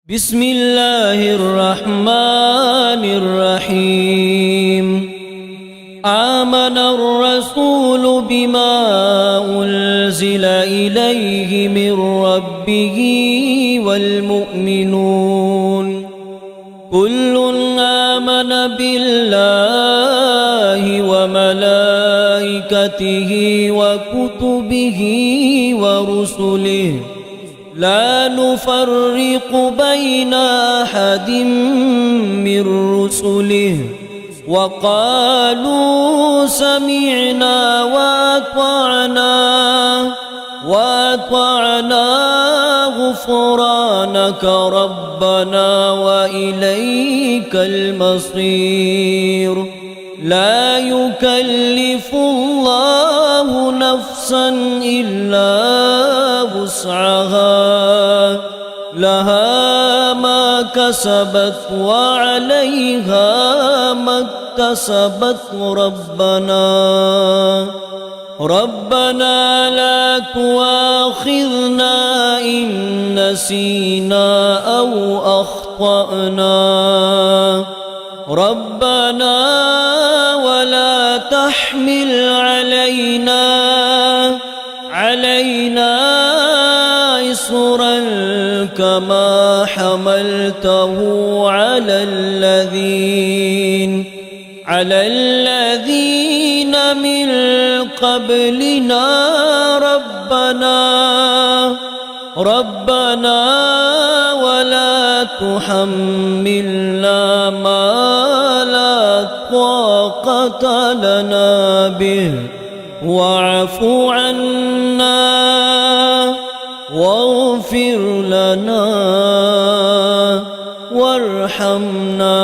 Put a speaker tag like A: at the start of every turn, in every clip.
A: بسم الله الرحمن الرحيم. آمن الرسول بما أنزل إليه من ربه والمؤمنون كل آمن بالله وملائكته وكتبه ورسله لا نفرق بين أحد من رسله وقالوا سمعنا وأطعنا غفرانك ربنا وإليك المصير. لا يكلف الله نفسا إلا وسعها لها ما كسبت وعليها ما اكتسبت ربنا لا تؤاخذنا إن نسينا أو أخطأنا ربنا ولا تحمل علينا إصرا كما حملته على الذين من قبلنا ربنا ولا تحملنا ما لا طاقة لنا به واعف عنا واغفر لنا وارحمنا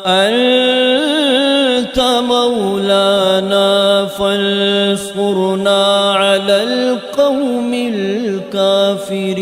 A: أنت مولانا فانصرنا على القوم الكافرين.